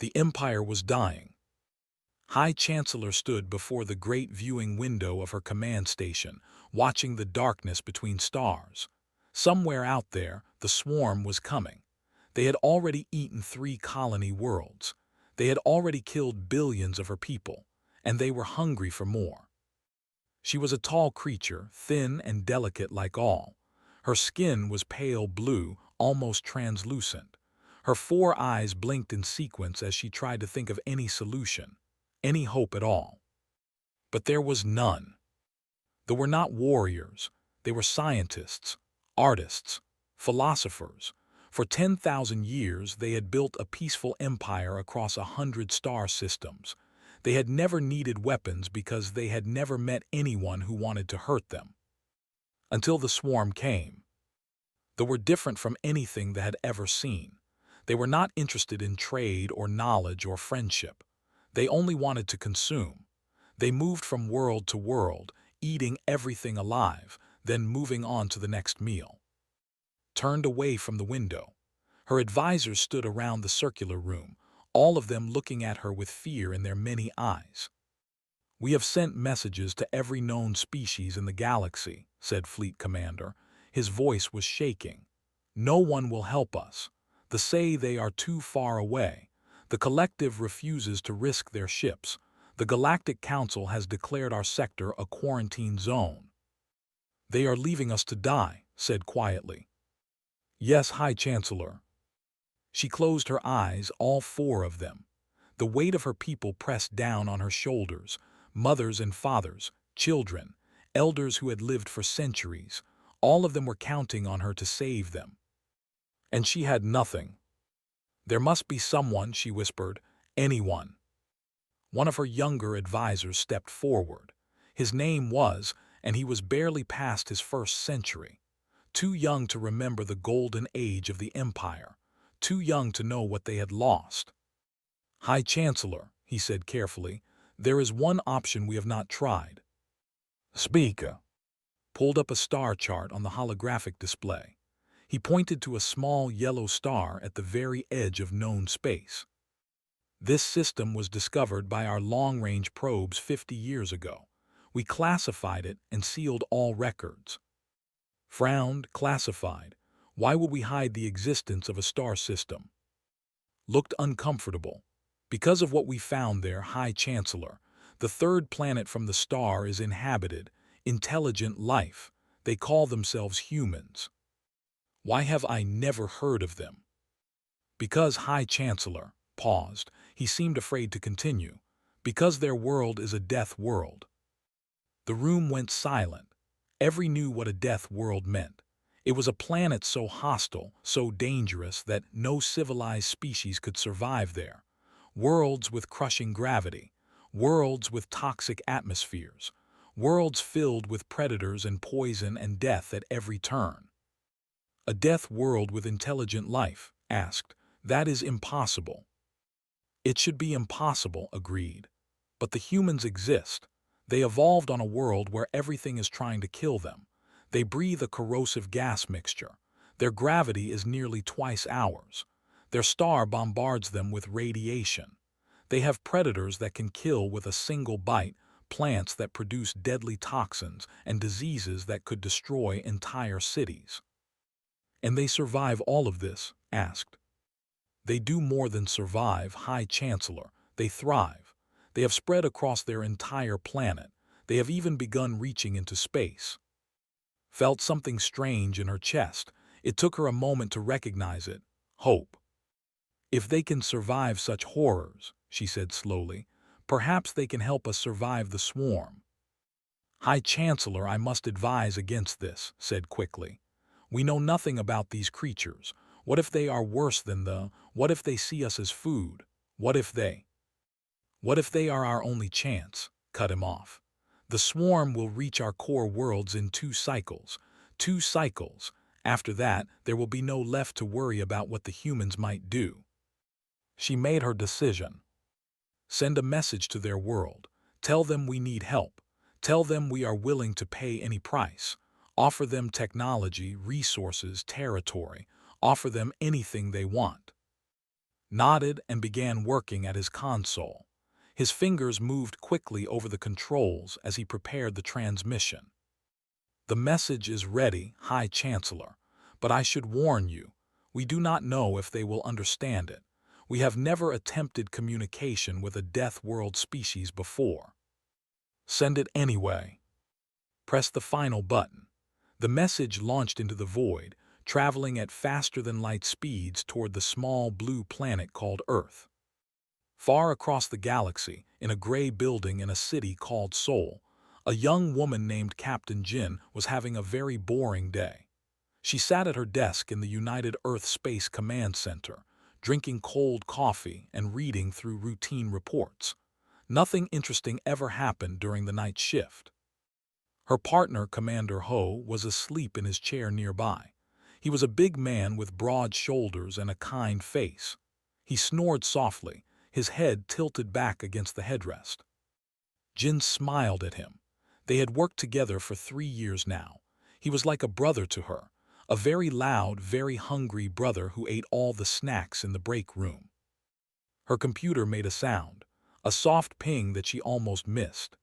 The Empire was dying. High Chancellor stood before the great viewing window of her command station, watching the darkness between stars. Somewhere out there, the swarm was coming. They had already eaten 3 colony worlds. They had already killed billions of her people, and they were hungry for more. She was a tall creature, thin and delicate like all. Her skin was pale blue, almost translucent. Her 4 eyes blinked in sequence as she tried to think of any solution, any hope at all. But there was none. They were not warriors. They were scientists, artists, philosophers. For 10,000 years they had built a peaceful empire across 100 star systems. They had never needed weapons because they had never met anyone who wanted to hurt them. Until the swarm came. They were different from anything they had ever seen. They were not interested in trade or knowledge or friendship. They only wanted to consume. They moved from world to world, eating everything alive, then moving on to the next meal. Turned away from the window. Her advisors stood around the circular room, all of them looking at her with fear in their many eyes. "We have sent messages to every known species in the galaxy," said Fleet Commander. His voice was shaking. "No one will help us. They say they are too far away. The collective refuses to risk their ships. The Galactic Council has declared our sector a quarantine zone." "They are leaving us to die," said quietly. "Yes, High Chancellor." She closed her eyes, all 4 of them. The weight of her people pressed down on her shoulders, mothers and fathers, children, elders who had lived for centuries. All of them were counting on her to save them. And she had nothing. "There must be someone," she whispered, "anyone." One of her younger advisors stepped forward. His name was, and he was barely past his 1st century. Too young to remember the golden age of the Empire. Too young to know what they had lost. "High Chancellor," he said carefully, "there is one option we have not tried." Speaker pulled up a star chart on the holographic display. He pointed to a small yellow star at the very edge of known space. "This system was discovered by our long-range probes 50 years ago. We classified it and sealed all records." Frowned, classified. Why would we hide the existence of a star system? Looked uncomfortable. "Because of what we found there, High Chancellor. The 3rd planet from the star is inhabited, intelligent life. They call themselves humans." "Why have I never heard of them?" "Because," High Chancellor paused. He seemed afraid to continue. "Because their world is a death world." The room went silent. Every knew what a death world meant. It was a planet so hostile, so dangerous that no civilized species could survive there. Worlds with crushing gravity, worlds with toxic atmospheres, worlds filled with predators and poison and death at every turn. "A death world with intelligent life?" asked. "That is impossible." "It should be impossible," agreed. "But the humans exist. They evolved on a world where everything is trying to kill them. They breathe a corrosive gas mixture. Their gravity is nearly twice ours. Their star bombards them with radiation. They have predators that can kill with a single bite, plants that produce deadly toxins, and diseases that could destroy entire cities." "And they survive all of this?" asked. "They do more than survive, High Chancellor. They thrive. They have spread across their entire planet. They have even begun reaching into space." Felt something strange in her chest. It took her a moment to recognize it. Hope. "If they can survive such horrors," she said slowly, "perhaps they can help us survive the swarm." "High Chancellor, I must advise against this," said quickly. "We know nothing about these creatures. What if they are worse than what if they see us as food? What if they are our only chance?" Cut him off. "The swarm will reach our core worlds in 2 cycles. 2 cycles. After that, there will be no left to worry about what the humans might do." She made her decision. "Send a message to their world. Tell them we need help. Tell them we are willing to pay any price. Offer them technology, resources, territory. Offer them anything they want." nodded and began working at his console. His fingers moved quickly over the controls as he prepared the transmission. The message is ready, High Chancellor, but I should warn you, we do not know if they will understand it. We have never attempted communication with a Death World species before. Send it anyway. Press the final button. The message launched into the void, traveling at faster-than-light speeds toward the small blue planet called Earth. Far across the galaxy, in a gray building in a city called Seoul, a young woman named Captain Jin was having a very boring day. She sat at her desk in the United Earth Space Command Center, drinking cold coffee and reading through routine reports. Nothing interesting ever happened during the night shift. Her partner, Commander Ho, was asleep in his chair nearby. He was a big man with broad shoulders and a kind face. He snored softly, his head tilted back against the headrest. Jin smiled at him. They had worked together for 3 years now. He was like a brother to her, a very loud, very hungry brother who ate all the snacks in the break room. Her computer made a sound, a soft ping that she almost missed.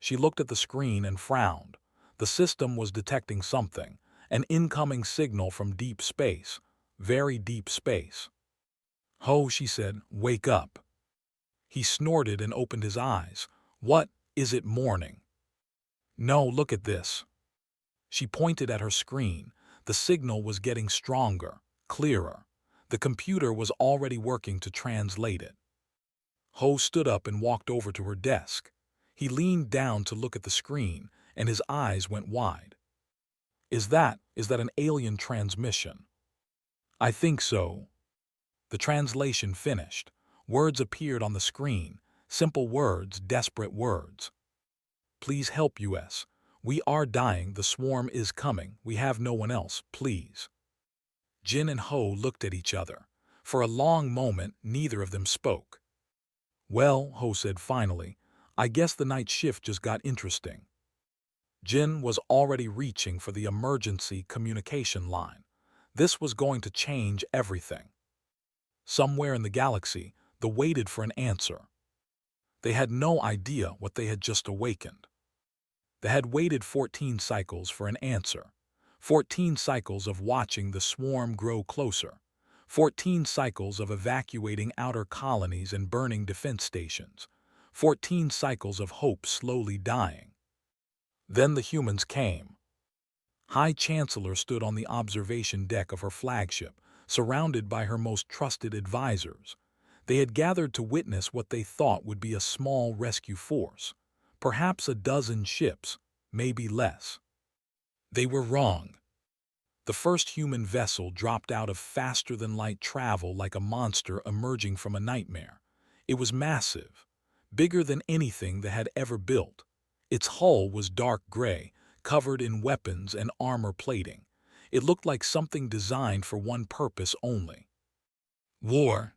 She looked at the screen and frowned. The system was detecting something, an incoming signal from deep space, very deep space. Ho, she said, wake up. He snorted and opened his eyes. What, is it morning? No, look at this. She pointed at her screen. The signal was getting stronger, clearer. The computer was already working to translate it. Ho stood up and walked over to her desk. He leaned down to look at the screen, and his eyes went wide. Is that an alien transmission? I think so. The translation finished. Words appeared on the screen, simple words, desperate words. Please help us. We are dying, the swarm is coming, we have no one else, please. Jin and Ho looked at each other. For a long moment, neither of them spoke. Well, Ho said finally, I guess the night shift just got interesting. Jin was already reaching for the emergency communication line. This was going to change everything. Somewhere in the galaxy, they waited for an answer. They had no idea what they had just awakened. They had waited 14 cycles for an answer. 14 cycles of watching the swarm grow closer. 14 cycles of evacuating outer colonies and burning defense stations. 14 cycles of hope slowly dying. Then the humans came. High Chancellor stood on the observation deck of her flagship, surrounded by her most trusted advisors. They had gathered to witness what they thought would be a small rescue force, perhaps a dozen ships, maybe less. They were wrong. The first human vessel dropped out of faster-than-light travel like a monster emerging from a nightmare. It was massive, bigger than anything they had ever built. Its hull was dark gray, covered in weapons and armor plating. It looked like something designed for one purpose only: war.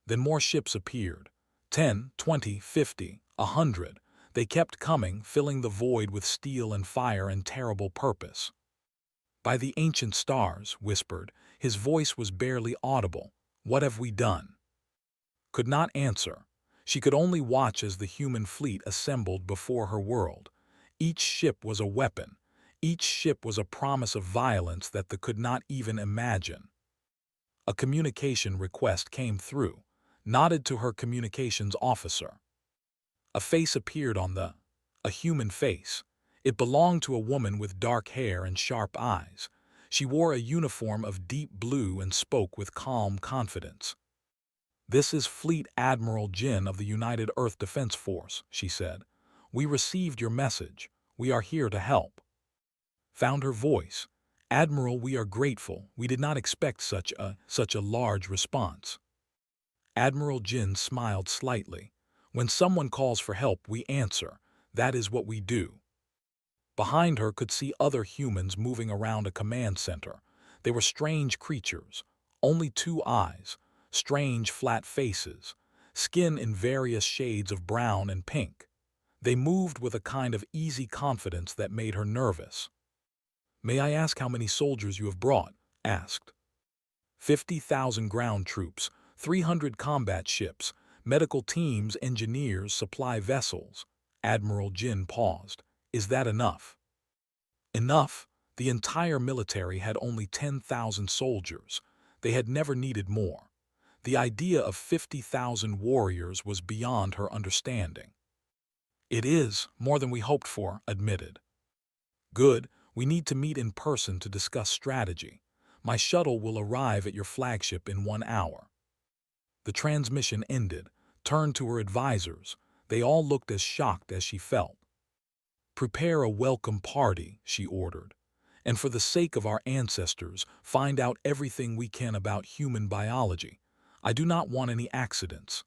Then more ships appeared. 10, 20, 50, 100. They kept coming, filling the void with steel and fire and terrible purpose. By the ancient stars, whispered, his voice was barely audible. What have we done? Could not answer. She could only watch as the human fleet assembled before her world. Each ship was a weapon. Each ship was a promise of violence that they could not even imagine. A communication request came through, nodded to her communications officer. A face appeared a human face. It belonged to a woman with dark hair and sharp eyes. She wore a uniform of deep blue and spoke with calm confidence. This is Fleet Admiral Jin of the United Earth Defense Force, she said. We received your message. We are here to help. Found her voice. Admiral, we are grateful. We did not expect such a large response. Admiral Jin smiled slightly. When someone calls for help, we answer. That is what we do. Behind her could see other humans moving around a command center. They were strange creatures. Only 2 eyes, strange flat faces, skin in various shades of brown and pink. They moved with a kind of easy confidence that made her nervous. May I ask how many soldiers you have brought? Asked. 50,000 ground troops, 300 combat ships, medical teams, engineers, supply vessels. Admiral Jin paused. Is that enough? Enough? The entire military had only 10,000 soldiers. They had never needed more. The idea of 50,000 warriors was beyond her understanding. It is more than we hoped for, admitted. Good, we need to meet in person to discuss strategy. My shuttle will arrive at your flagship in 1 hour. The transmission ended, turned to her advisors. They all looked as shocked as she felt. Prepare a welcome party, she ordered. And for the sake of our ancestors, find out everything we can about human biology. I do not want any accidents.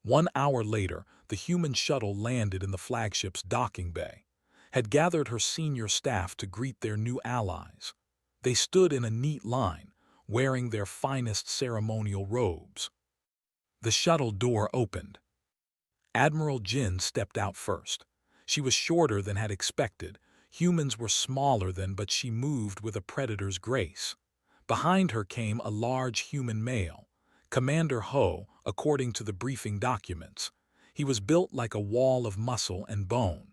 1 hour later, the human shuttle landed in the flagship's docking bay, had gathered her senior staff to greet their new allies. They stood in a neat line, wearing their finest ceremonial robes. The shuttle door opened. Admiral Jin stepped out first. She was shorter than had expected. Humans were smaller than, but she moved with a predator's grace. Behind her came a large human male, Commander Ho, according to the briefing documents. He was built like a wall of muscle and bone.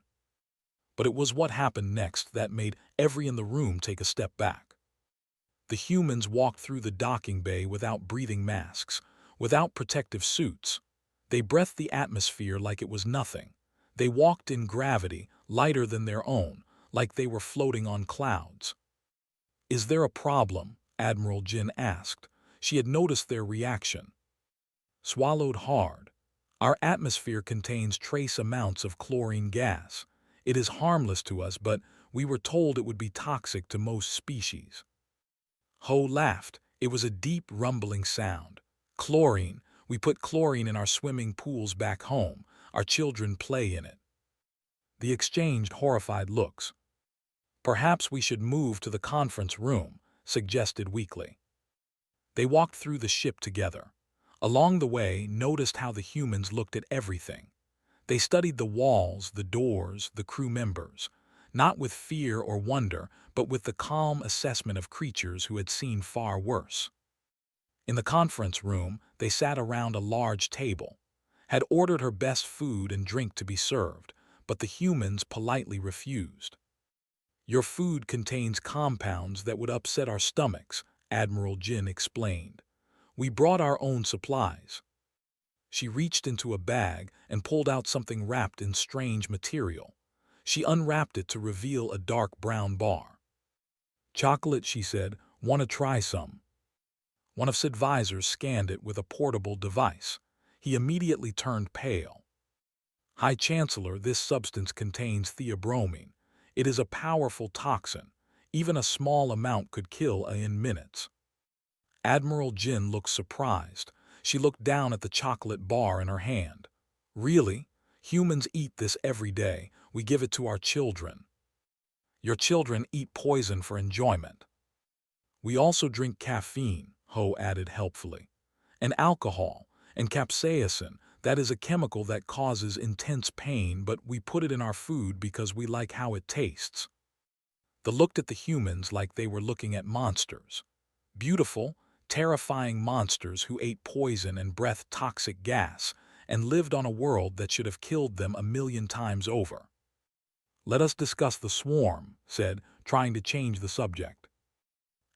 But it was what happened next that made everyone in the room take a step back. The humans walked through the docking bay without breathing masks, without protective suits. They breathed the atmosphere like it was nothing. They walked in gravity, lighter than their own, like they were floating on clouds. Is there a problem? Admiral Jin asked. She had noticed their reaction. Swallowed hard. Our atmosphere contains trace amounts of chlorine gas. It is harmless to us, but we were told it would be toxic to most species. Ho laughed. It was a deep, rumbling sound. Chlorine. We put chlorine in our swimming pools back home. Our children play in it. They exchanged horrified looks. Perhaps we should move to the conference room, suggested weakly. They walked through the ship together. Along the way, noticed how the humans looked at everything. They studied the walls, the doors, the crew members, not with fear or wonder, but with the calm assessment of creatures who had seen far worse. In the conference room, they sat around a large table, had ordered her best food and drink to be served, but the humans politely refused. Your food contains compounds that would upset our stomachs, Admiral Jin explained. We brought our own supplies. She reached into a bag and pulled out something wrapped in strange material. She unwrapped it to reveal a dark brown bar. Chocolate, she said. Want to try some? One of his advisors scanned it with a portable device. He immediately turned pale. High Chancellor, this substance contains theobromine. It is a powerful toxin. Even a small amount could kill in minutes. Admiral Jin looked surprised. She looked down at the chocolate bar in her hand. Really? Humans eat this every day. We give it to our children. Your children eat poison for enjoyment. We also drink caffeine, Ho added helpfully. And alcohol, and capsaicin. That is a chemical that causes intense pain, but we put it in our food because we like how it tastes. They looked at the humans like they were looking at monsters. Beautiful, terrifying monsters who ate poison and breathed toxic gas and lived on a world that should have killed them 1,000,000 times over. Let us discuss the swarm, said, trying to change the subject.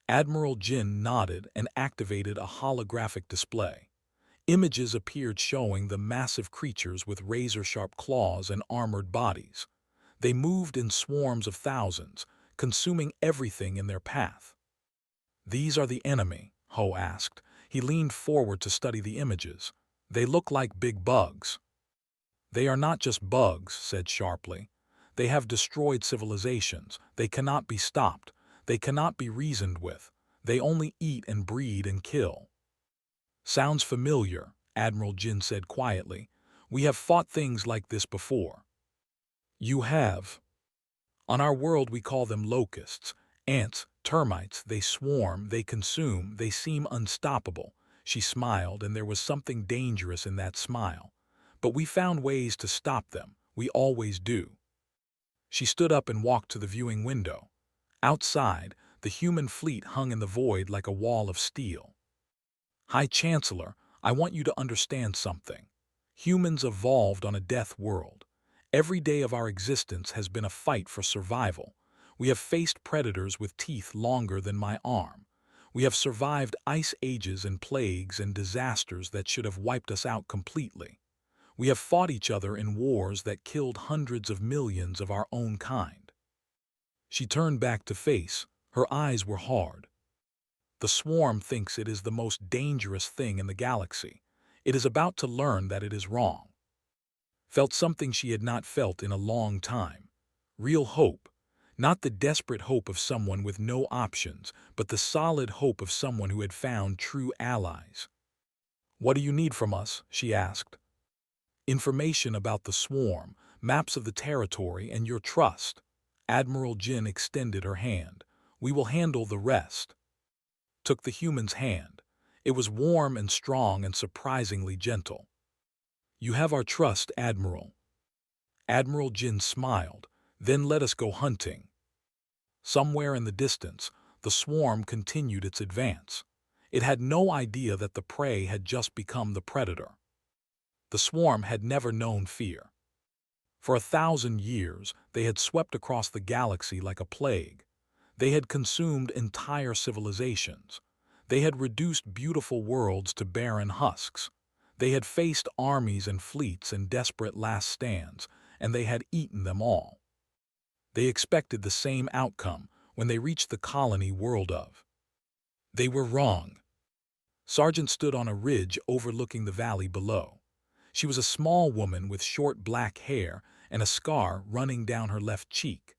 Admiral Jin nodded and activated a holographic display. Images appeared showing the massive creatures with razor-sharp claws and armored bodies. They moved in swarms of thousands, consuming everything in their path. These are the enemy, Ho asked. He leaned forward to study the images. They look like big bugs. They are not just bugs, said sharply. They have destroyed civilizations. They cannot be stopped. They cannot be reasoned with. They only eat and breed and kill. Sounds familiar, Admiral Jin said quietly. We have fought things like this before. You have. On our world we call them locusts, ants, termites. They swarm, they consume, they seem unstoppable. She smiled, and there was something dangerous in that smile. But we found ways to stop them. We always do. She stood up and walked to the viewing window. Outside, the human fleet hung in the void like a wall of steel. High Chancellor, I want you to understand something. Humans evolved on a death world. Every day of our existence has been a fight for survival. We have faced predators with teeth longer than my arm. We have survived ice ages and plagues and disasters that should have wiped us out completely. We have fought each other in wars that killed hundreds of millions of our own kind. She turned back to face. Her eyes were hard. The swarm thinks it is the most dangerous thing in the galaxy. It is about to learn that it is wrong. Felt something she had not felt in a long time. Real hope. Not the desperate hope of someone with no options, but the solid hope of someone who had found true allies. "What do you need from us?" she asked. "Information about the swarm, maps of the territory, and your trust." Admiral Jin extended her hand. "We will handle the rest." Took the human's hand. It was warm and strong and surprisingly gentle. "You have our trust, Admiral." Admiral Jin smiled. "Then let us go hunting." Somewhere in the distance, the swarm continued its advance. It had no idea that the prey had just become the predator. The swarm had never known fear. For 1,000 years, they had swept across the galaxy like a plague. They had consumed entire civilizations. They had reduced beautiful worlds to barren husks. They had faced armies and fleets in desperate last stands, and they had eaten them all. They expected the same outcome when they reached the colony world of. They were wrong. Sargent stood on a ridge overlooking the valley below. She was a small woman with short black hair and a scar running down her left cheek.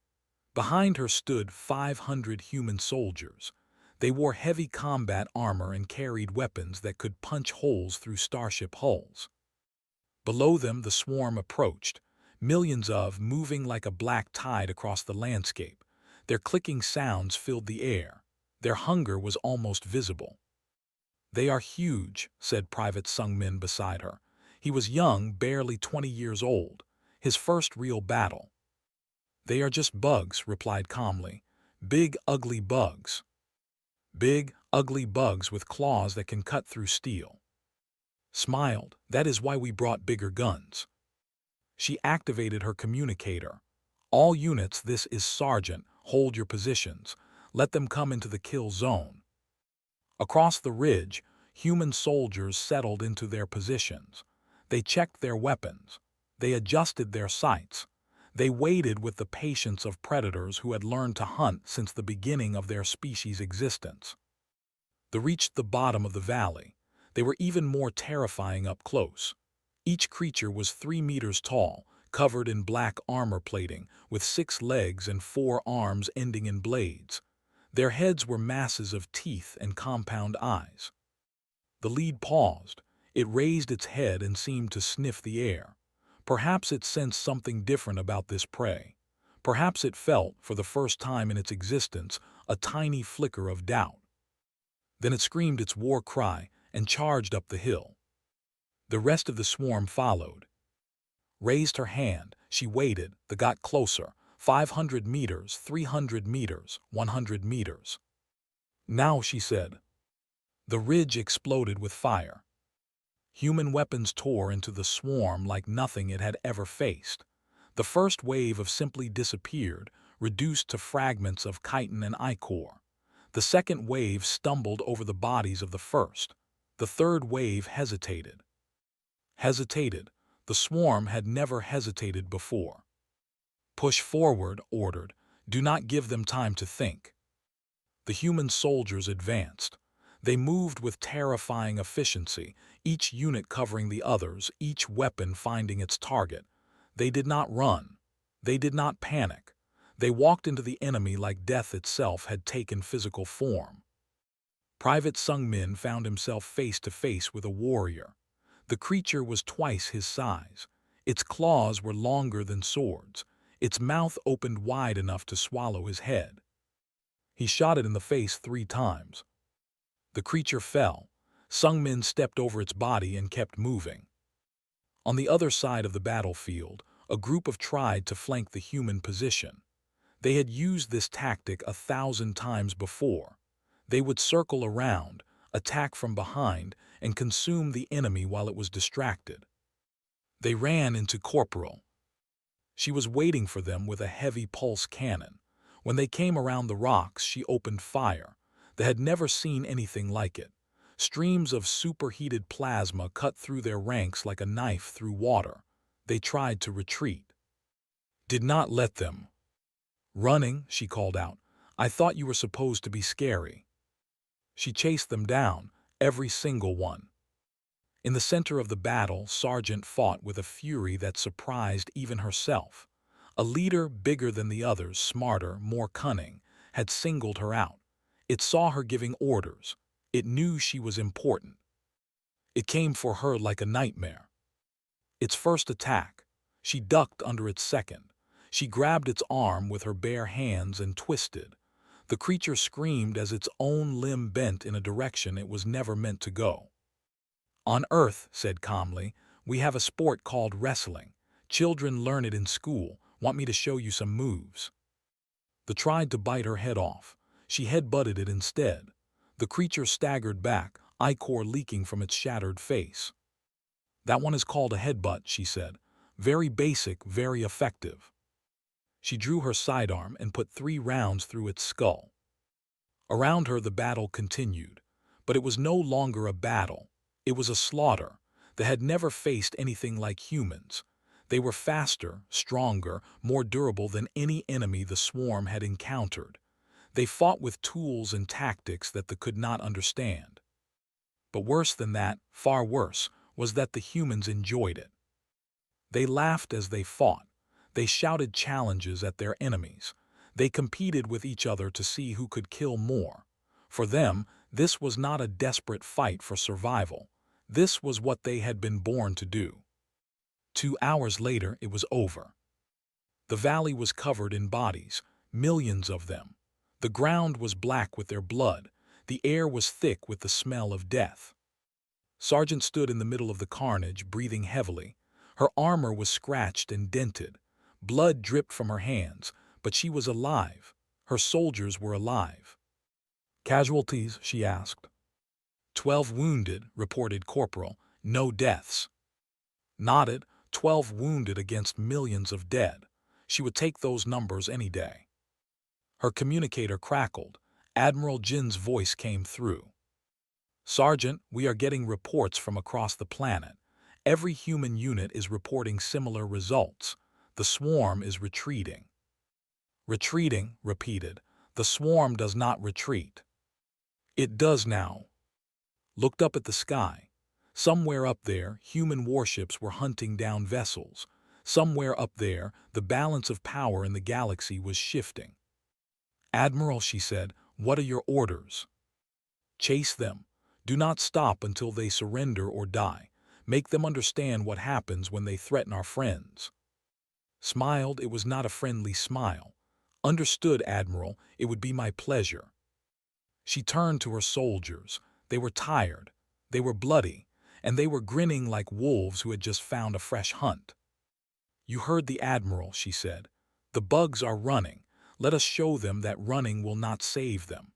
Behind her stood 500 human soldiers. They wore heavy combat armor and carried weapons that could punch holes through starship hulls. Below them, the swarm approached, millions of moving like a black tide across the landscape. Their clicking sounds filled the air. Their hunger was almost visible. "They are huge," said Private Sungmin beside her. He was young, barely 20 years old. His first real battle. "They are just bugs," replied calmly. "Big, ugly bugs. Big, ugly bugs with claws that can cut through steel." Smiled. "That is why we brought bigger guns." She activated her communicator. "All units, this is Sergeant. Hold your positions. Let them come into the kill zone." Across the ridge, human soldiers settled into their positions. They checked their weapons. They adjusted their sights. They waited with the patience of predators who had learned to hunt since the beginning of their species' existence. They reached the bottom of the valley. They were even more terrifying up close. Each creature was 3 meters tall, covered in black armor plating, with 6 legs and 4 arms ending in blades. Their heads were masses of teeth and compound eyes. The lead paused. It raised its head and seemed to sniff the air. Perhaps it sensed something different about this prey. Perhaps it felt, for the first time in its existence, a tiny flicker of doubt. Then it screamed its war cry and charged up the hill. The rest of the swarm followed. Raised her hand, she waited. They got closer. 500 meters, 300 meters, 100 meters. "Now," she said. The ridge exploded with fire. Human weapons tore into the swarm like nothing it had ever faced. The first wave of simply disappeared, reduced to fragments of chitin and ichor. The second wave stumbled over the bodies of the first. The third wave hesitated. Hesitated. The swarm had never hesitated before. "Push forward," ordered. "Do not give them time to think." The human soldiers advanced. They moved with terrifying efficiency, each unit covering the others, each weapon finding its target. They did not run. They did not panic. They walked into the enemy like death itself had taken physical form. Private Sungmin found himself face to face with a warrior. The creature was twice his size. Its claws were longer than swords. Its mouth opened wide enough to swallow his head. He shot it in the face 3 times. The creature fell. Sungmin stepped over its body and kept moving. On the other side of the battlefield, a group tried to flank the human position. They had used this tactic 1,000 times before. They would circle around, attack from behind, and consume the enemy while it was distracted. They ran into Corporal. She was waiting for them with a heavy pulse cannon. When they came around the rocks, she opened fire. They had never seen anything like it. Streams of superheated plasma cut through their ranks like a knife through water. They tried to retreat. Did not let them. Running, she called out. I thought you were supposed to be scary. She chased them down, every single one. In the center of the battle, Sergeant fought with a fury that surprised even herself. A leader bigger than the others, smarter, more cunning, had singled her out. It saw her giving orders. It knew she was important. It came for her like a nightmare. Its first attack. She ducked under its second. She grabbed its arm with her bare hands and twisted. The creature screamed as its own limb bent in a direction it was never meant to go. On Earth, said calmly, we have a sport called wrestling. Children learn it in school. Want me to show you some moves? The tried to bite her head off. She head-butted it instead. The creature staggered back, ichor leaking from its shattered face. That one is called a headbutt, she said. Very basic, very effective. She drew her sidearm and put 3 rounds through its skull. Around her the battle continued. But it was no longer a battle. It was a slaughter. They had never faced anything like humans. They were faster, stronger, more durable than any enemy the swarm had encountered. They fought with tools and tactics that they could not understand. But worse than that, far worse, was that the humans enjoyed it. They laughed as they fought. They shouted challenges at their enemies. They competed with each other to see who could kill more. For them, this was not a desperate fight for survival. This was what they had been born to do. 2 hours later, it was over. The valley was covered in bodies, millions of them. The ground was black with their blood. The air was thick with the smell of death. Sergeant stood in the middle of the carnage, breathing heavily. Her armor was scratched and dented. Blood dripped from her hands, but she was alive. Her soldiers were alive. Casualties, she asked. 12 wounded, reported Corporal. No deaths. Nodded. 12 wounded against millions of dead. She would take those numbers any day. Her communicator crackled. Admiral Jin's voice came through. Sergeant, we are getting reports from across the planet. Every human unit is reporting similar results. The swarm is retreating. Retreating, repeated. The swarm does not retreat. It does now. Looked up at the sky. Somewhere up there, human warships were hunting down vessels. Somewhere up there, the balance of power in the galaxy was shifting. Admiral, she said, what are your orders? Chase them. Do not stop until they surrender or die. Make them understand what happens when they threaten our friends. Smiled, it was not a friendly smile. Understood, Admiral, it would be my pleasure. She turned to her soldiers. They were tired. They were bloody. And they were grinning like wolves who had just found a fresh hunt. You heard the Admiral, she said. The bugs are running. Let us show them that running will not save them.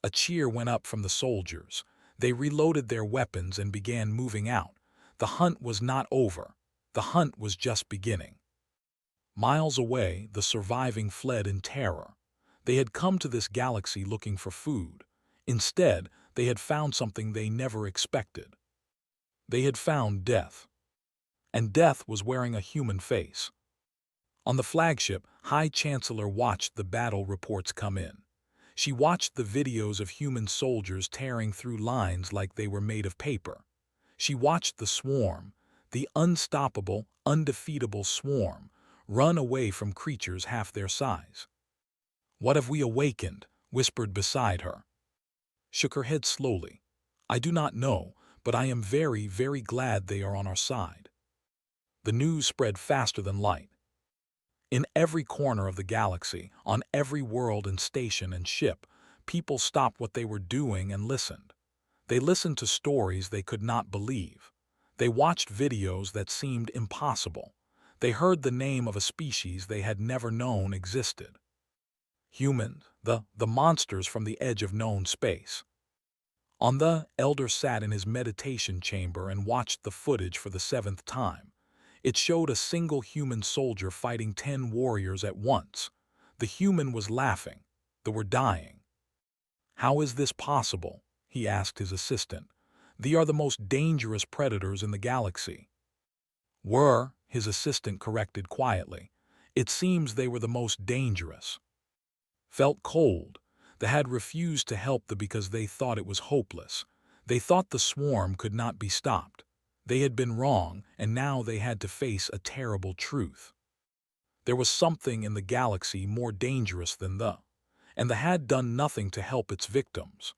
A cheer went up from the soldiers. They reloaded their weapons and began moving out. The hunt was not over. The hunt was just beginning. Miles away, the surviving fled in terror. They had come to this galaxy looking for food. Instead, they had found something they never expected. They had found death. And death was wearing a human face. On the flagship, High Chancellor watched the battle reports come in. She watched the videos of human soldiers tearing through lines like they were made of paper. She watched the swarm, the unstoppable, undefeatable swarm, run away from creatures half their size. What have we awakened? Whispered beside her. Shook her head slowly. I do not know, but I am very, very glad they are on our side. The news spread faster than light. In every corner of the galaxy, on every world and station and ship, people stopped what they were doing and listened. They listened to stories they could not believe. They watched videos that seemed impossible. They heard the name of a species they had never known existed. Humans, the monsters from the edge of known space. On the elder sat in his meditation chamber and watched the footage for the seventh time. It showed a single human soldier fighting 10 warriors at once. The human was laughing. They were dying. "How is this possible?" he asked his assistant. "They are the most dangerous predators in the galaxy." "Were," his assistant corrected quietly. "It seems they were the most dangerous." Felt cold. They had refused to help them because they thought it was hopeless. They thought the swarm could not be stopped. They had been wrong, and now they had to face a terrible truth. There was something in the galaxy more dangerous than and they had done nothing to help its victims.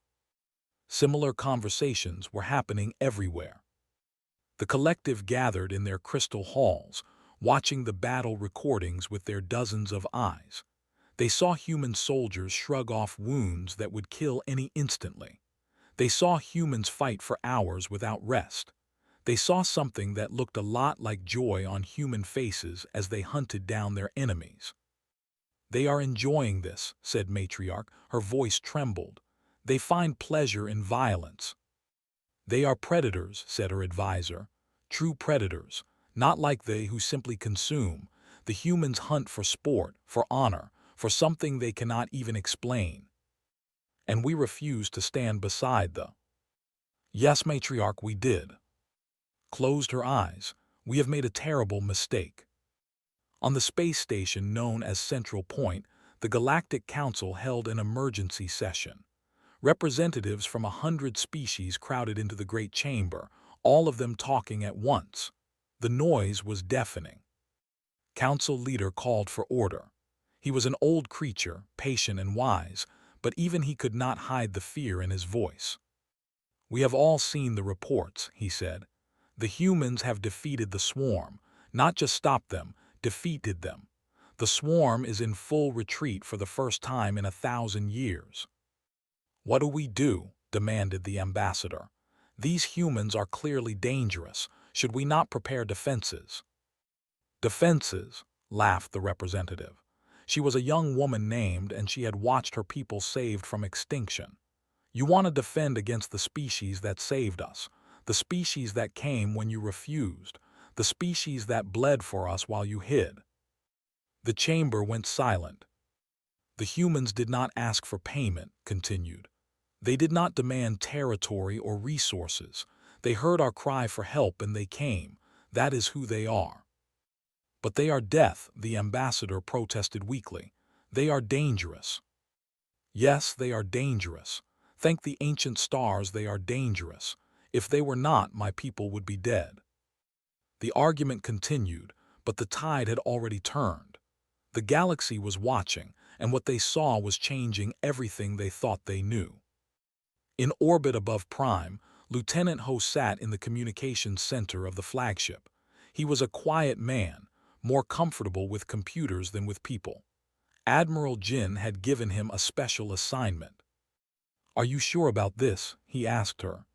Similar conversations were happening everywhere. The collective gathered in their crystal halls, watching the battle recordings with their dozens of eyes. They saw human soldiers shrug off wounds that would kill any instantly. They saw humans fight for hours without rest. They saw something that looked a lot like joy on human faces as they hunted down their enemies. "They are enjoying this," said Matriarch. Her voice trembled. "They find pleasure in violence." "They are predators," said her advisor. "True predators, not like they who simply consume. The humans hunt for sport, for honor, for something they cannot even explain. And we refuse to stand beside the—" "Yes, Matriarch, we did." Closed her eyes. "We have made a terrible mistake." On the space station known as Central Point, the Galactic Council held an emergency session. Representatives from 100 species crowded into the Great Chamber, all of them talking at once. The noise was deafening. Council leader called for order. He was an old creature, patient and wise, but even he could not hide the fear in his voice. "We have all seen the reports," he said. "The humans have defeated the swarm, not just stopped them, defeated them. The swarm is in full retreat for the first time in 1,000 years. "What do we do?" demanded the ambassador. "These humans are clearly dangerous. Should we not prepare defenses?" "Defenses?" laughed the representative. She was a young woman named, and she had watched her people saved from extinction. "You want to defend against the species that saved us, the species that came when you refused, the species that bled for us while you hid." The chamber went silent. "The humans did not ask for payment," continued. "They did not demand territory or resources. They heard our cry for help and they came. That is who they are." "But they are death," the ambassador protested weakly. "They are dangerous." "Yes, they are dangerous. Thank the ancient stars they are dangerous. If they were not, my people would be dead." The argument continued, but the tide had already turned. The galaxy was watching, and what they saw was changing everything they thought they knew. In orbit above Prime, Lieutenant Ho sat in the communications center of the flagship. He was a quiet man, more comfortable with computers than with people. Admiral Jin had given him a special assignment. "Are you sure about this?" he asked her.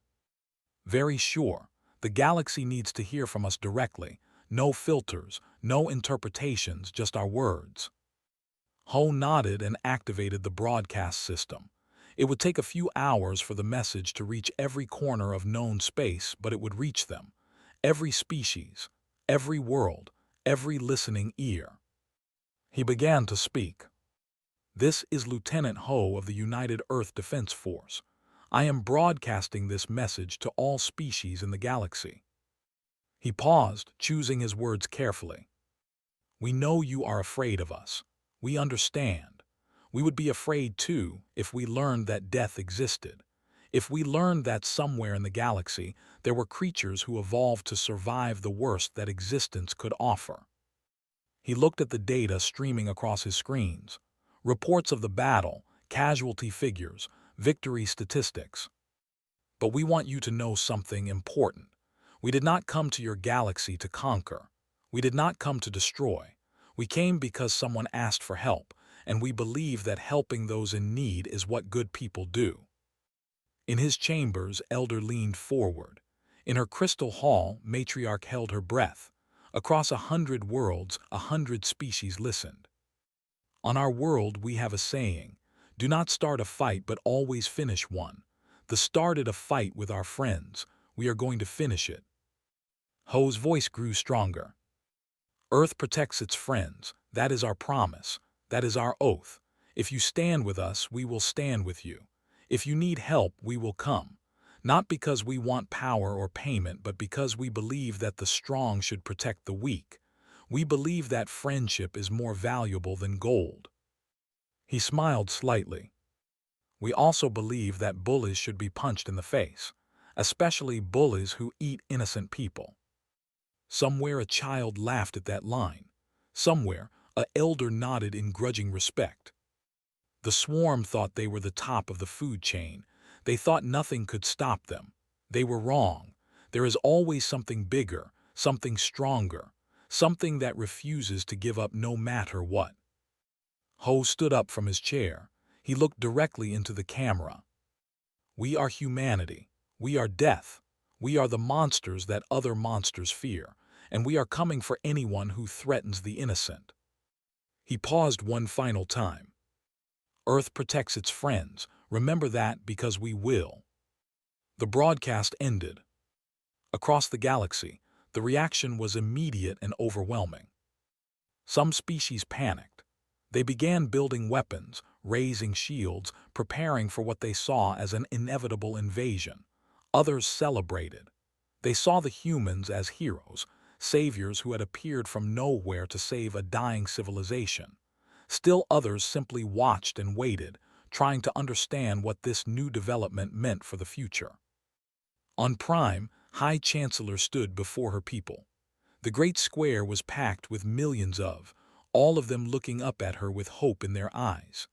"Very sure. The galaxy needs to hear from us directly. No filters, no interpretations, just our words." Ho nodded and activated the broadcast system. It would take a few hours for the message to reach every corner of known space, but it would reach them. Every species, every world, every listening ear. He began to speak. "This is Lieutenant Ho of the United Earth Defense Force. I am broadcasting this message to all species in the galaxy." He paused, choosing his words carefully. "We know you are afraid of us. We understand. We would be afraid too if we learned that death existed. If we learned that somewhere in the galaxy there were creatures who evolved to survive the worst that existence could offer." He looked at the data streaming across his screens. Reports of the battle, casualty figures, victory statistics. "But we want you to know something important. We did not come to your galaxy to conquer. We did not come to destroy. We came because someone asked for help, and we believe that helping those in need is what good people do." In his chambers, Elder leaned forward. In her crystal hall, Matriarch held her breath. Across 100 worlds, 100 species listened. "On our world we have a saying, do not start a fight but always finish one. The started a fight with our friends. We are going to finish it. Ho's voice grew stronger. Earth protects its friends. That is our promise. That is our oath. If you stand with us, we will stand with you. If you need help, we will come. Not because we want power or payment, but because we believe that the strong should protect the weak. We believe that friendship is more valuable than gold. He smiled slightly. We also believe that bullies should be punched in the face, especially bullies who eat innocent people. Somewhere a child laughed at that line. Somewhere an elder nodded in grudging respect. The swarm thought they were the top of the food chain. They thought nothing could stop them. They were wrong. There is always something bigger, something stronger, something that refuses to give up no matter what. Ho stood up from his chair. He looked directly into the camera. We are humanity. We are death. We are the monsters that other monsters fear, and we are coming for anyone who threatens the innocent. He paused one final time. Earth protects its friends. Remember that, because we will. The broadcast ended. Across the galaxy, the reaction was immediate and overwhelming. Some species panicked. They began building weapons, raising shields, preparing for what they saw as an inevitable invasion. Others celebrated. They saw the humans as heroes, saviors who had appeared from nowhere to save a dying civilization. Still others simply watched and waited, trying to understand what this new development meant for the future. On Prime, High Chancellor stood before her people. The great square was packed with millions of, all of them looking up at her with hope in their eyes.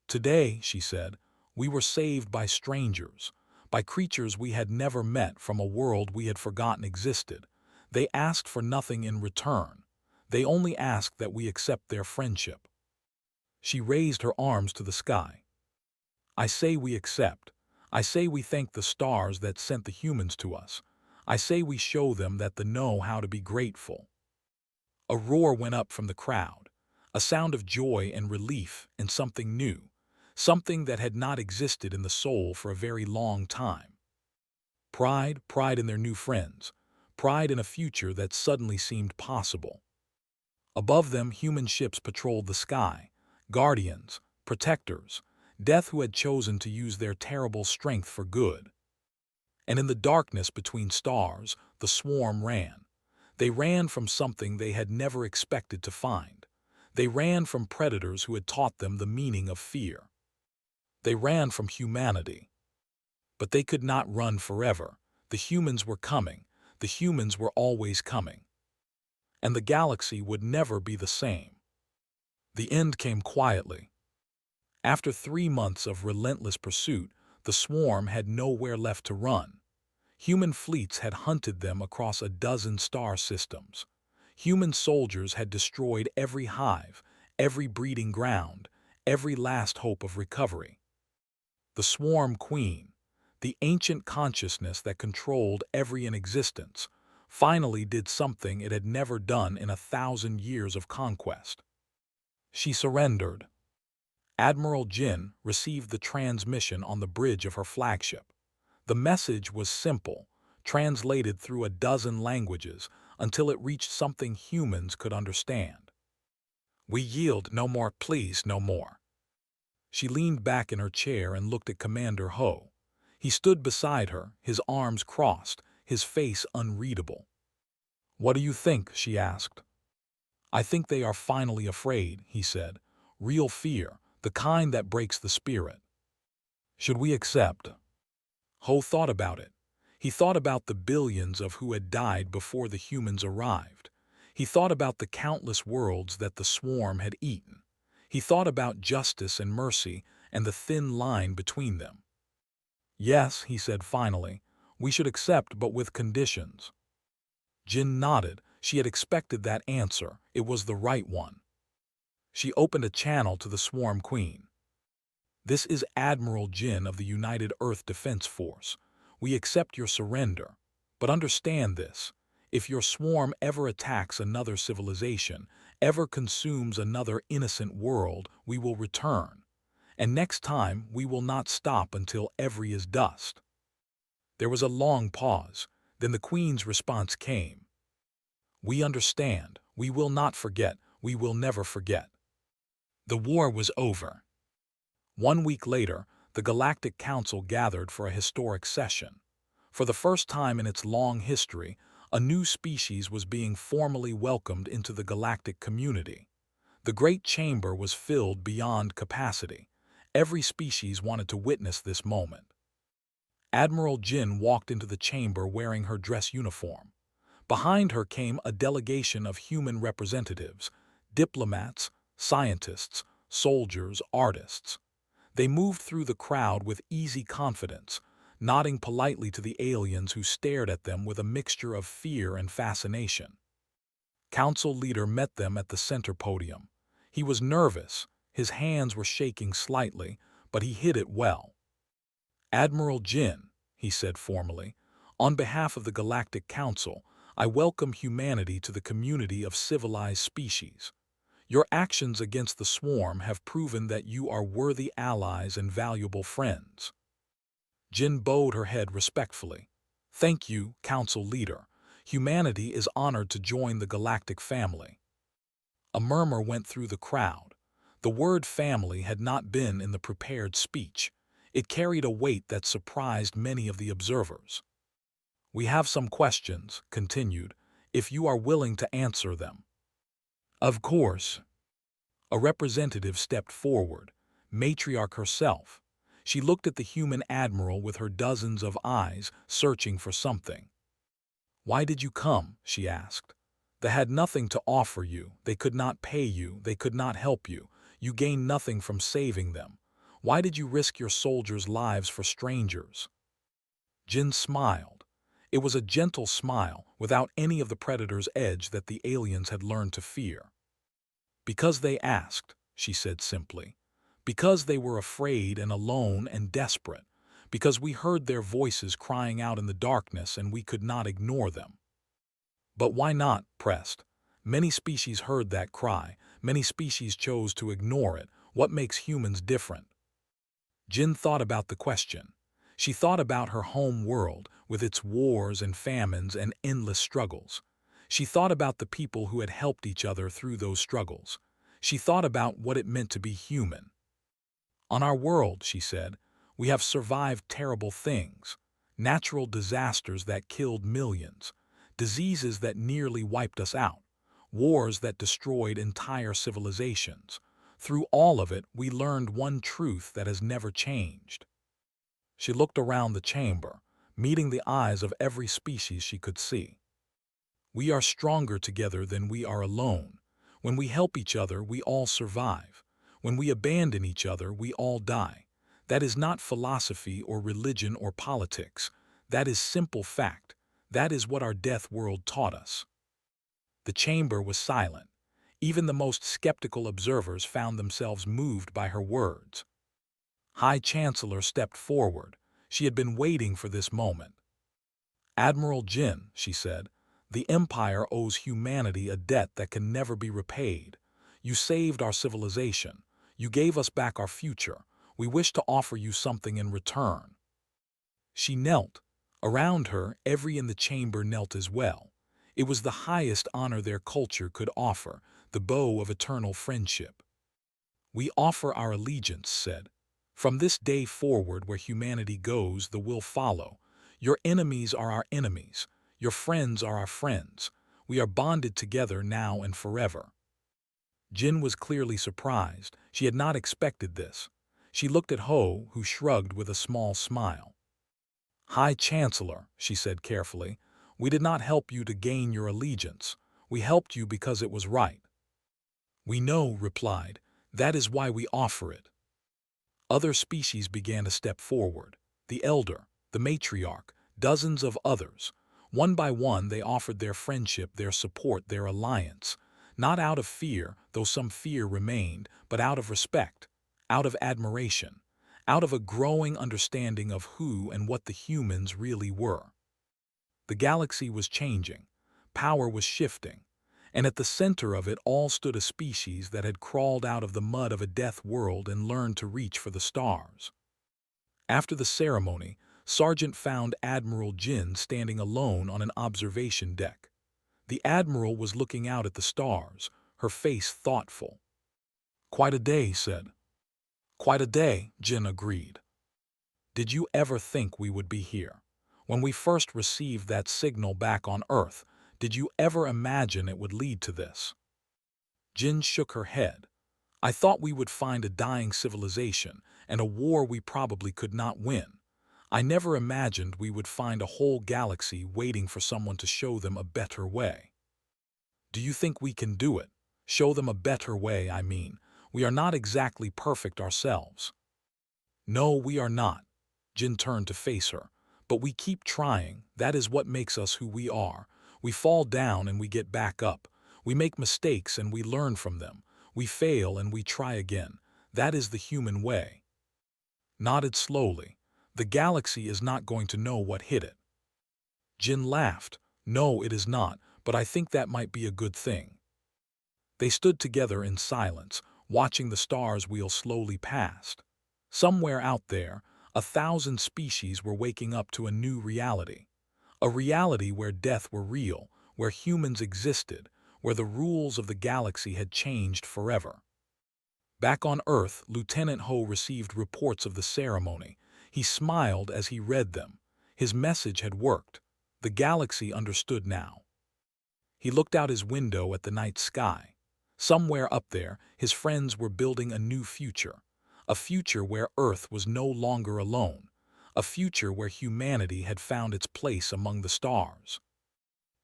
Today, she said, we were saved by strangers, by creatures we had never met from a world we had forgotten existed. They asked for nothing in return. They only asked that we accept their friendship. She raised her arms to the sky. I say we accept. I say we thank the stars that sent the humans to us. I say we show them that they know how to be grateful. A roar went up from the crowd, a sound of joy and relief and something new, something that had not existed in the soul for a very long time. Pride, pride in their new friends, pride in a future that suddenly seemed possible. Above them, human ships patrolled the sky, guardians, protectors, death who had chosen to use their terrible strength for good. And in the darkness between stars, the swarm ran. They ran from something they had never expected to find. They ran from predators who had taught them the meaning of fear. They ran from humanity. But they could not run forever. The humans were coming. The humans were always coming. And the galaxy would never be the same. The end came quietly. After 3 months of relentless pursuit, the swarm had nowhere left to run. Human fleets had hunted them across a dozen star systems. Human soldiers had destroyed every hive, every breeding ground, every last hope of recovery. The swarm queen, the ancient consciousness that controlled every in existence, finally did something it had never done in 1,000 years of conquest. She surrendered. Admiral Jin received the transmission on the bridge of her flagship. The message was simple, translated through a dozen languages until it reached something humans could understand. We yield no more, please, no more. She leaned back in her chair and looked at Commander Ho. He stood beside her, his arms crossed, his face unreadable. What do you think? She asked. I think they are finally afraid, he said. Real fear, the kind that breaks the spirit. Should we accept? Ho thought about it. He thought about the billions of who had died before the humans arrived. He thought about the countless worlds that the swarm had eaten. He thought about justice and mercy and the thin line between them. Yes, he said finally, we should accept, but with conditions. Jin nodded. She had expected that answer. It was the right one. She opened a channel to the Swarm Queen. This is Admiral Jin of the United Earth Defense Force. We accept your surrender. But understand this. If your swarm ever attacks another civilization, ever consumes another innocent world, we will return. And next time we will not stop until every is dust." There was a long pause. Then the Queen's response came. "We understand. We will not forget. We will never forget." The war was over. 1 week later, the Galactic Council gathered for a historic session. For the first time in its long history, a new species was being formally welcomed into the galactic community. The Great Chamber was filled beyond capacity. Every species wanted to witness this moment. Admiral Jin walked into the chamber wearing her dress uniform. Behind her came a delegation of human representatives, diplomats, scientists, soldiers, artists. They moved through the crowd with easy confidence, nodding politely to the aliens who stared at them with a mixture of fear and fascination. Council leader met them at the center podium. He was nervous, his hands were shaking slightly, but he hid it well. "Admiral Jin," he said formally, "on behalf of the Galactic Council, I welcome humanity to the community of civilized species. Your actions against the swarm have proven that you are worthy allies and valuable friends." Jin bowed her head respectfully. "Thank you, Council Leader. Humanity is honored to join the galactic family." A murmur went through the crowd. The word family had not been in the prepared speech. It carried a weight that surprised many of the observers. "We have some questions," continued, "if you are willing to answer them." "Of course." A representative stepped forward, matriarch herself. She looked at the human admiral with her dozens of eyes, searching for something. "Why did you come?" she asked. "They had nothing to offer you. They could not pay you. They could not help you. You gained nothing from saving them. Why did you risk your soldiers' lives for strangers?" Jin smiled. It was a gentle smile, without any of the predator's edge that the aliens had learned to fear. "Because they asked," she said simply. "Because they were afraid and alone and desperate. Because we heard their voices crying out in the darkness and we could not ignore them." "But why not?" pressed. "Many species heard that cry. Many species chose to ignore it. What makes humans different?" Jin thought about the question. She thought about her home world, with its wars and famines and endless struggles. She thought about the people who had helped each other through those struggles. She thought about what it meant to be human. "On our world," she said, "we have survived terrible things. Natural disasters that killed millions. Diseases that nearly wiped us out. Wars that destroyed entire civilizations. Through all of it, we learned one truth that has never changed." She looked around the chamber, meeting the eyes of every species she could see. "We are stronger together than we are alone. When we help each other, we all survive. When we abandon each other, we all die. That is not philosophy or religion or politics. That is simple fact. That is what our death world taught us." The chamber was silent. Even the most skeptical observers found themselves moved by her words. High Chancellor stepped forward. She had been waiting for this moment. "Admiral Jin," she said, "the Empire owes humanity a debt that can never be repaid. You saved our civilization. You gave us back our future. We wish to offer you something in return." She knelt. Around her, every in the chamber knelt as well. It was the highest honor their culture could offer, the bow of eternal friendship. "We offer our allegiance," said. "From this day forward, where humanity goes, the will follow. Your enemies are our enemies. Your friends are our friends. We are bonded together now and forever." Jin was clearly surprised. She had not expected this. She looked at Ho, who shrugged with a small smile. "High Chancellor," she said carefully, "we did not help you to gain your allegiance. We helped you because it was right." "We know," replied. "That is why we offer it." Other species began to step forward. The elder, the matriarch, dozens of others. One by one they offered their friendship, their support, their alliance. Not out of fear, though some fear remained, but out of respect, out of admiration, out of a growing understanding of who and what the humans really were. The galaxy was changing. Power was shifting. and at the center of it all stood a species that had crawled out of the mud of a death world and learned to reach for the stars. After the ceremony, Sergeant found Admiral Jin standing alone on an observation deck. The Admiral was looking out at the stars, her face thoughtful. "Quite a day," he said. "Quite a day," Jin agreed. "Did you ever think we would be here? When we first received that signal back on Earth, did you ever imagine it would lead to this?" Jin shook her head. "I thought we would find a dying civilization and a war we probably could not win. I never imagined we would find a whole galaxy waiting for someone to show them a better way." "Do you think we can do it? Show them a better way, I mean. We are not exactly perfect ourselves." "No, we are not." Jin turned to face her. "But we keep trying. That is what makes us who we are. We fall down and we get back up. We make mistakes and we learn from them. We fail and we try again. That is the human way." Nodded slowly. "The galaxy is not going to know what hit it." Jin laughed. "No, it is not, but I think that might be a good thing." They stood together in silence, watching the stars wheel slowly past. Somewhere out there, 1,000 species were waking up to a new reality. A reality where death were real, where humans existed, where the rules of the galaxy had changed forever. Back on Earth, Lieutenant Ho received reports of the ceremony. He smiled as he read them. His message had worked. The galaxy understood now. He looked out his window at the night sky. Somewhere up there, his friends were building a new future. A future where Earth was no longer alone. A future where humanity had found its place among the stars.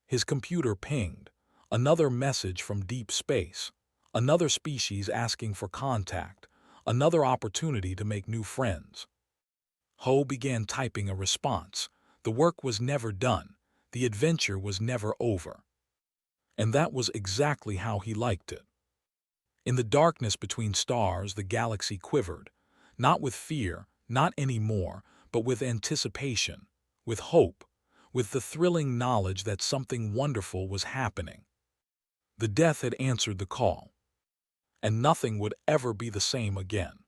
His computer pinged. Another message from deep space. Another species asking for contact. Another opportunity to make new friends. Ho began typing a response. The work was never done. The adventure was never over. And that was exactly how he liked it. In the darkness between stars, the galaxy quivered. Not with fear, not anymore, but with anticipation, with hope, with the thrilling knowledge that something wonderful was happening. The death had answered the call. And nothing would ever be the same again.